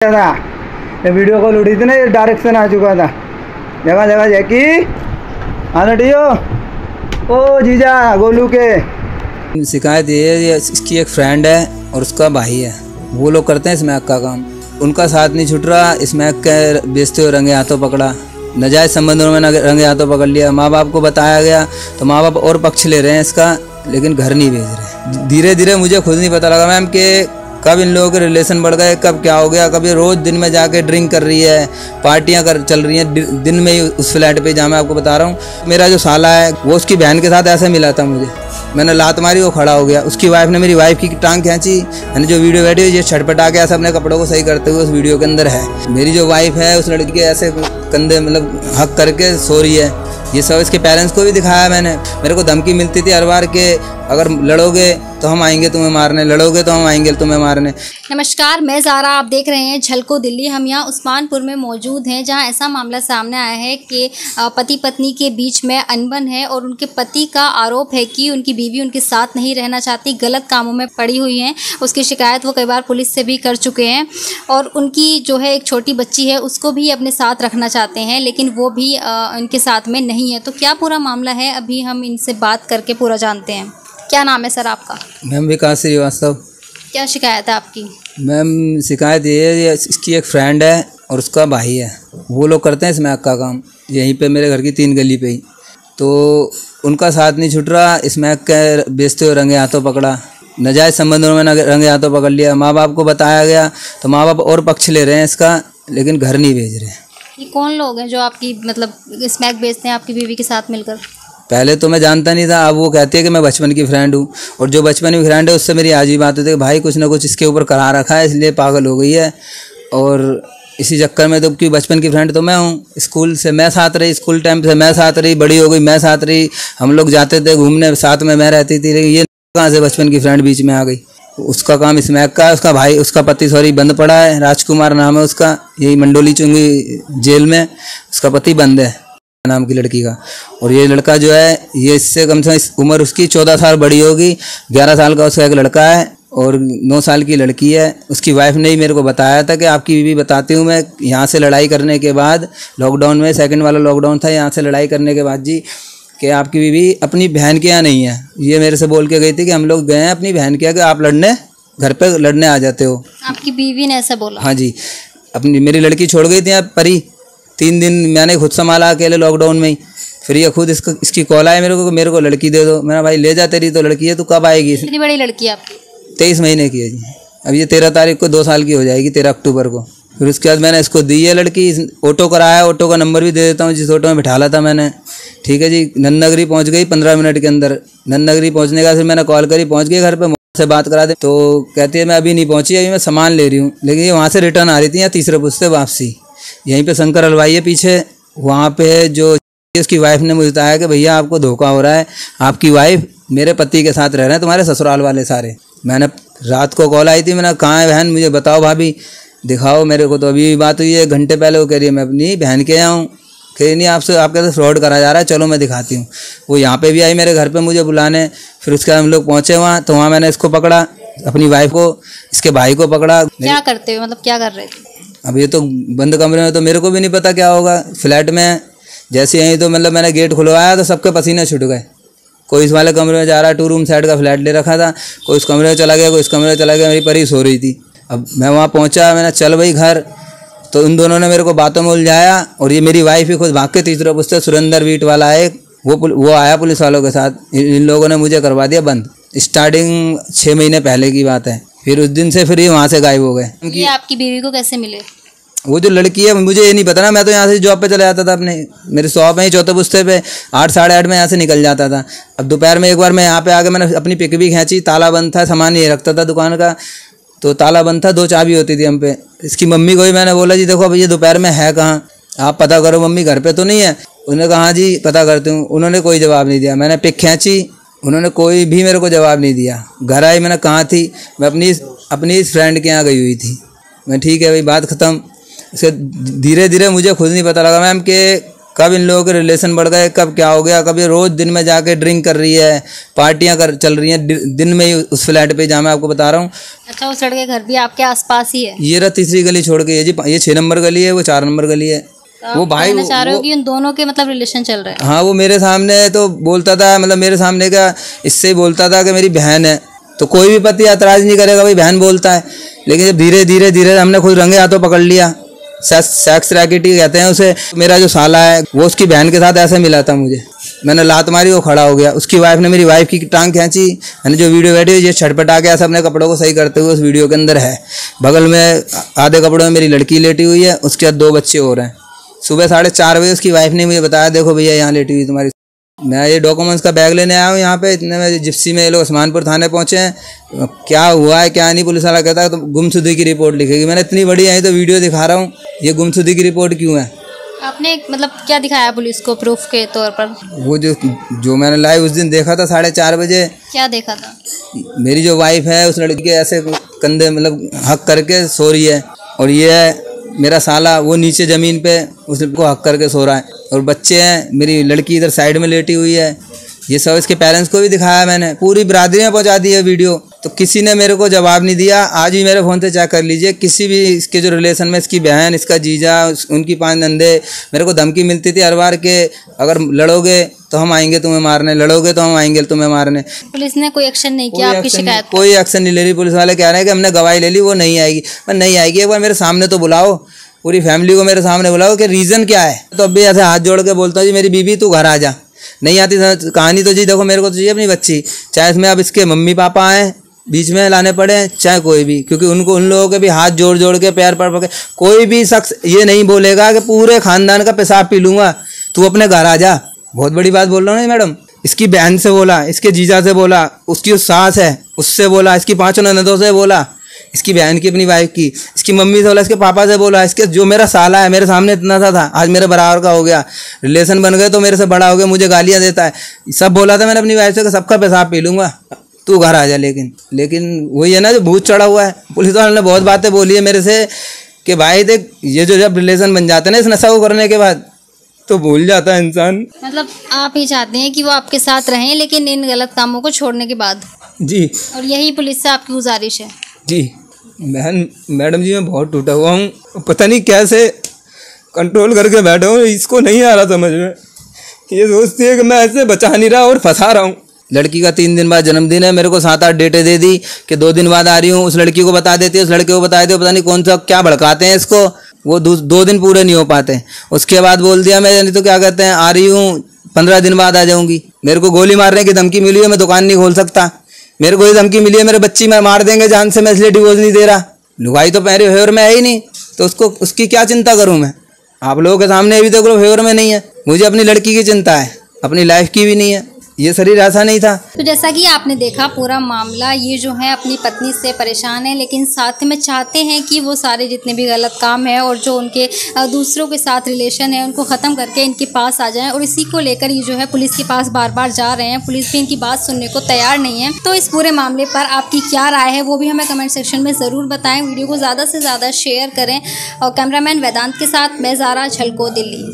था ये video call उठी थी ना, ये डायरेक्शन आ चुका था। जगह जगह जैकी आना टियो ओ जीजा गोलू के। शिकायत ये है, इसकी एक फ्रेंड है और उसका भाई है, वो लोग करते हैं स्मैक का काम। उनका साथ नहीं छूट रहा, स्मैक के बेचते हुए रंगे हाथों पकड़ा, नाजायज़ संबंधों में रंगे हाथों पकड़ लिया। माँ बाप को बताया गया तो माँ बाप और पक्ष ले रहे हैं इसका, लेकिन घर नहीं भेज रहे। धीरे धीरे मुझे खुद नहीं पता लगा मैम कि कब इन लोगों के रिलेशन बढ़ गए, कब क्या हो गया। कभी रोज़ दिन में जाके ड्रिंक कर रही है, पार्टियां चल रही हैं दिन में ही उस फ्लैट पे जहाँ मैं आपको बता रहा हूँ। मेरा जो साला है वो उसकी बहन के साथ ऐसे मिला था मुझे, मैंने लात मारी, वो खड़ा हो गया। उसकी वाइफ ने मेरी वाइफ की टांग खींची, मैंने जो वीडियो बैठी ये छटपटा के ऐसे अपने कपड़ों को सही करते हुए उस वीडियो के अंदर है। मेरी जो वाइफ है उस लड़की के ऐसे कंधे मतलब हक करके सो रही है। ये सब इसके पेरेंट्स को भी दिखाया मैंने। मेरे को धमकी मिलती थी हर बार के अगर लड़ोगे तो हम आएंगे तुम्हें मारने, लड़ोगे तो हम आएंगे तुम्हें मारने। नमस्कार, मैं ज़ारा, आप देख रहे हैं झलको दिल्ली। हम यहाँ उस्मानपुर में मौजूद हैं, जहाँ ऐसा मामला सामने आया है कि पति पत्नी के बीच में अनबन है और उनके पति का आरोप है कि उनकी बीवी उनके साथ नहीं रहना चाहती, गलत कामों में पड़ी हुई हैं। उसकी शिकायत वो कई बार पुलिस से भी कर चुके हैं और उनकी जो है एक छोटी बच्ची है उसको भी अपने साथ रखना चाहते हैं, लेकिन वो भी उनके साथ में नहीं है। तो क्या पूरा मामला है, अभी हम इनसे बात करके पूरा जानते हैं। क्या नाम है सर आपका? मैम विकास श्रीवास्तव। क्या शिकायत है आपकी? मैम शिकायत ये है, इसकी एक फ्रेंड है और उसका भाई है, वो लोग करते हैं स्मैक का काम यहीं पे मेरे घर की 3 गली पे ही। तो उनका साथ नहीं छूट रहा, स्मैक के बेचते हुए रंगे हाथों पकड़ा, नाजायज़ संबंधों में रंगे हाथों पकड़ लिया। माँ बाप को बताया गया तो माँ बाप और पक्ष ले रहे हैं इसका, लेकिन घर नहीं भेज रहे। ये कौन लोग हैं जो आपकी मतलब स्मैक बेचते हैं आपकी बीवी के साथ मिलकर? पहले तो मैं जानता नहीं था, अब वो कहती है कि मैं बचपन की फ्रेंड हूँ, और जो बचपन की फ्रेंड है उससे मेरी आज भी बात होती है कि भाई कुछ ना कुछ इसके ऊपर करा रखा है इसलिए पागल हो गई है। और इसी चक्कर में तो क्योंकि बचपन की फ्रेंड तो मैं हूँ, स्कूल से मैं साथ रही, स्कूल टाइम से मैं साथ रही, बड़ी हो गई मैं साथ रही, हम लोग जाते थे घूमने साथ में मैं रहती थी। लेकिन ये कहाँ से बचपन की फ्रेंड बीच में आ गई। उसका काम स्मैक का है, उसका भाई उसका पति सॉरी बंद पड़ा है, राजकुमार नाम है उसका, यही मंडोली चुंगी जेल में उसका पति बंद है नाम की लड़की का। और ये लड़का जो है ये इससे कम से कम उम्र उसकी 14 साल बड़ी होगी, 11 साल का उसका एक लड़का है और 9 साल की लड़की है। उसकी वाइफ ने ही मेरे को बताया था कि आपकी बीवी, बताती हूँ मैं, यहाँ से लड़ाई करने के बाद लॉकडाउन में, सेकंड वाला लॉकडाउन था, यहाँ से लड़ाई करने के बाद जी कि आपकी बीवी अपनी बहन के यहाँ नहीं है। ये मेरे से बोल के गई थी कि हम लोग गए हैं अपनी बहन के यहाँ, कि आप लड़ने घर पे लड़ने आ जाते हो। आपकी बीवी ने ऐसा बोला? हाँ जी, अपनी मेरी लड़की छोड़ गई थी यहाँ परी, 3 दिन मैंने खुद संभाला अकेले लॉकडाउन में ही। फिर ये खुद इसकी कॉल आए मेरे को लड़की दे दो। मेरा भाई ले जा, तेरी तो लड़की है, तू कब आएगी? कितनी बड़ी लड़की है आपकी? 23 महीने की है जी, अब ये 13 तारीख को 2 साल की हो जाएगी, 13 अक्टूबर को। फिर उसके बाद मैंने इसको दी है लड़की, ऑटो कराया, ऑटो का नंबर भी दे देता हूँ जिस ऑटो में बिठाला था मैंने। ठीक है जी, नन्नगरी पहुँच गई 15 मिनट के अंदर। नन्नगरी पहुँचने का फिर मैंने कॉल करी, पहुँच गई घर पर, से बात करा दे तो कहती है मैं अभी नहीं पहुँची, अभी मैं सामान ले रही हूँ। लेकिन ये वहाँ से रिटर्न आ रही थी, या तीसरे पुश्ते वापसी। यहीं पे शंकर हलवाई है पीछे, वहाँ पे जो उसकी वाइफ ने मुझे बताया कि भैया आपको धोखा हो रहा है, आपकी वाइफ मेरे पति के साथ रह रहे हैं, तुम्हारे ससुराल वाले सारे। मैंने रात को कॉल आई थी, मैंने कहाँ है बहन, मुझे बताओ भाभी, दिखाओ मेरे को। तो अभी बात हुई है 1 घंटे पहले, वो कह रही है मैं अपनी बहन के यहाँ हूँ। कह रही नहीं आपसे, आपके साथ फ्रॉड करा जा रहा है, चलो मैं दिखाती हूँ। वो यहाँ पे भी आई मेरे घर पे मुझे बुलाने। फिर उसके बाद हम लोग पहुँचे वहाँ, तो वहाँ मैंने इसको पकड़ा, अपनी वाइफ को, इसके भाई को पकड़ा। क्या करते हो, मतलब क्या कर रहे थे? अब ये तो बंद कमरे में, तो मेरे को भी नहीं पता क्या होगा, फ्लैट में जैसे यहीं तो मतलब मैंने गेट खुलवाया तो सबके पसीने छूट गए। कोई इस वाले कमरे में जा रहा है, 2 रूम साइड का फ्लैट ले रखा था, कोई इस कमरे में चला गया, कोई इस कमरे में चला गया, मेरी परी सो रही थी। अब मैं वहाँ पहुँचा, मैंने चल भाई घर, तो इन दोनों ने मेरे को बातों में उलझाया। और ये मेरी वाइफ ही खुद भाग के तीसरे पुश्ते सुरेंद्र वीट वाला है, वो आया पुलिस वालों के साथ। इन लोगों ने मुझे करवा दिया बंद। स्टार्टिंग 6 महीने पहले की बात है। फिर उस दिन से फिर ये वहाँ से गायब हो गए। ये आपकी बीवी को कैसे मिले? वो जो लड़की है मुझे ये नहीं पता ना, मैं तो यहाँ से जॉब पे चला जाता था, अपने मेरे शॉप है 4थे पुश्ते पे, 8 साढ़े 8 में यहाँ से निकल जाता था। अब दोपहर में एक बार मैं यहाँ पे आके मैंने अपनी पिक भी खींची, ताला बंद था, सामान ये रखता था दुकान का, तो ताला बंद था, 2 चाबी होती थी हम पे। इसकी मम्मी को भी मैंने बोला जी देखो अब ये दोपहर में है कहाँ, आप पता करो मम्मी घर पे तो नहीं है। उन्होंने कहा हाँ जी पता करती हूँ। उन्होंने कोई जवाब नहीं दिया। मैंने पिक खींची, उन्होंने कोई भी मेरे को जवाब नहीं दिया। घर आई, मैंने कहाँ थी, मैं अपनी फ्रेंड के यहाँ गई हुई थी। मैं ठीक है भाई, बात ख़त्म। इसके धीरे धीरे मुझे खुद नहीं पता लगा मैम कि कब इन लोगों के रिलेशन बढ़ गए, कब क्या हो गया। कभी रोज दिन में जाके ड्रिंक कर रही है, पार्टियां चल रही हैं दिन में ही उस फ्लैट पे जहाँ मैं आपको बता रहा हूँ। अच्छा, उस लड़के का घर भी आपके आसपास ही है? ये रहा तीसरी गली छोड़ के, ये 6 नंबर गली है, वो 4 नंबर गली है। वो भाई चाह रहे हो कि उन दोनों के मतलब रिलेशन चल रहे हैं? हाँ, वो मेरे सामने तो बोलता था, मतलब मेरे सामने का इससे ही बोलता था कि मेरी बहन है, तो कोई भी पति ऐतराज नहीं करेगा, भाई बहन बोलता है। लेकिन जब धीरे धीरे धीरे हमने खुद रंगे हाथों पकड़ लिया, सेक्स रैकेट कहते हैं उसे। मेरा जो साला है वो उसकी बहन के साथ ऐसे मिला था, मुझे मैंने लात मारी, वो खड़ा हो गया। उसकी वाइफ ने मेरी वाइफ की टांग खींची, मैंने जो वीडियो बैठी ये छटपटा के ऐसे अपने कपड़ों को सही करते हुए उस वीडियो के अंदर है। बगल में आधे कपड़ों में मेरी लड़की लेटी हुई है, उसके बाद 2 बच्चे और हैं। सुबह 4:30 बजे उसकी वाइफ ने मुझे बताया, देखो भैया यहाँ लेटी हुई तुम्हारी। मैं ये डॉक्यूमेंट्स का बैग लेने आया हूँ यहाँ पे, इतने में जिप्सी में ये लोग उस्मानपुर थाने पहुँचे हैं। क्या हुआ है क्या नहीं, पुलिस वाला कहता है तो गुमशुदगी की रिपोर्ट लिखेगी। मैंने इतनी बड़ी आई तो वीडियो दिखा रहा हूँ, ये गुमशुदगी की रिपोर्ट क्यों है? आपने मतलब क्या दिखाया पुलिस को प्रूफ के तौर पर? वो जो मैंने लाइव उस दिन देखा था 4:30 बजे। क्या देखा था? मेरी जो वाइफ है उस लड़की के ऐसे कंधे मतलब हक करके सो रही है, और ये है मेरा साला, वो नीचे ज़मीन पे उसको हक करके सो रहा है, और बच्चे हैं। मेरी लड़की इधर साइड में लेटी हुई है। ये सब इसके पेरेंट्स को भी दिखाया मैंने, पूरी बिरादरी में पहुंचा दी है वीडियो, तो किसी ने मेरे को जवाब नहीं दिया। आज भी मेरे फ़ोन से चेक कर लीजिए, किसी भी इसके जो रिलेशन में इसकी बहन, इसका जीजा, उनकी 5 नंदे, मेरे को धमकी मिलती थी हर बार के अगर लड़ोगे तो हम आएंगे तुम्हें मारने, लड़ोगे तो हम आएंगे तुम्हें मारने। पुलिस ने कोई एक्शन नहीं किया आपकी शिकायत? कोई एक्शन नहीं ले रही। पुलिस वाले कह रहे हैं कि हमने गवाही ले ली, वो नहीं आएगी। पर नहीं आएगी, एक बार मेरे सामने तो बुलाओ, पूरी फैमिली को मेरे सामने बुलाओ कि रीज़न क्या है। तो अब भी ऐसे हाथ जोड़ के बोलता हूँ, जी मेरी बीबी तू घर आ जा। नहीं आती कहानी तो जी देखो मेरे को तो चाहिए अपनी बच्ची, चाहे इसमें अब इसके मम्मी पापा आए बीच में लाने पड़े, चाहे कोई भी, क्योंकि उनको उन लोगों के भी हाथ जोड़ जोड़ के पैर पड़ के कोई भी शख्स ये नहीं बोलेगा कि पूरे खानदान का पेशाब पी लूँगा, तू अपने घर आ जा। बहुत बड़ी बात बोल रहा हूँ ना मैडम। इसकी बहन से बोला, इसके जीजा से बोला, उसकी उस सास है उससे बोला, इसकी 5 ननदों से बोला, इसकी बहन की अपनी वाइफ की, इसकी मम्मी से बोला, इसके पापा से बोला, इसके जो मेरा साला है मेरे सामने इतना सा था आज मेरे बराबर का हो गया, रिलेशन बन गए तो मेरे से बड़ा हो गया, मुझे गालियाँ देता है। सब बोला था मैंने अपनी वाइफ से कि सबका पेशाब पी लूँगा, तू घर आ जा। लेकिन वही है ना जो भूत चढ़ा हुआ है। पुलिस वालों ने बहुत बातें बोली है मेरे से कि भाई देख ये जो जब रिलेशन बन जाते हैं ना इस नशा को करने के बाद तो भूल जाता है इंसान। मतलब आप ही चाहते हैं कि वो आपके साथ रहें लेकिन इन गलत कामों को छोड़ने के बाद? जी। और यही पुलिस से आपकी गुजारिश है? जी मैडम जी मैं बहुत टूटा हुआ हूँ, पता नहीं कैसे कंट्रोल करके बैठा हूँ, इसको नहीं आ रहा समझ में। ये सोचती है कि मैं ऐसे बचा नहीं रहा और फंसा रहा हूँ। लड़की का 3 दिन बाद जन्मदिन है, मेरे को 7-8 डेटें दे दी कि 2 दिन बाद आ रही हूँ। उस लड़की को बता देती है, उस लड़के को बता देती है, पता नहीं कौन सा क्या भड़काते हैं इसको, वो 2 दिन पूरे नहीं हो पाते। उसके बाद बोल दिया मैं नहीं तो क्या कहते हैं आ रही हूँ 15 दिन बाद आ जाऊँगी। मेरे को गोली मारने की धमकी मिली है, मैं दुकान नहीं खोल सकता। मेरे को ये धमकी मिली है मेरे बच्ची में मार देंगे जान से, मैं इसलिए डिवोर्स नहीं दे रहा। लुगाई तो मेरे फेवर में है ही नहीं, तो उसकी क्या चिंता करूँ मैं? आप लोगों के सामने अभी तक तो फेवर में नहीं है। मुझे अपनी लड़की की चिंता है, अपनी लाइफ की भी नहीं है। ये शरीर ऐसा नहीं था। तो जैसा कि आपने देखा पूरा मामला, ये जो है अपनी पत्नी से परेशान है लेकिन साथ में चाहते हैं कि वो सारे जितने भी गलत काम है और जो उनके दूसरों के साथ रिलेशन है उनको ख़त्म करके इनके पास आ जाएं, और इसी को लेकर ये जो है पुलिस के पास बार बार जा रहे हैं। पुलिस भी इनकी बात सुनने को तैयार नहीं है। तो इस पूरे मामले पर आपकी क्या राय है वो भी हमें कमेंट सेक्शन में ज़रूर बताएं। वीडियो को ज़्यादा से ज़्यादा शेयर करें। और कैमरामैन वेदांत के साथ मैं ज़ारा, झलको दिल्ली।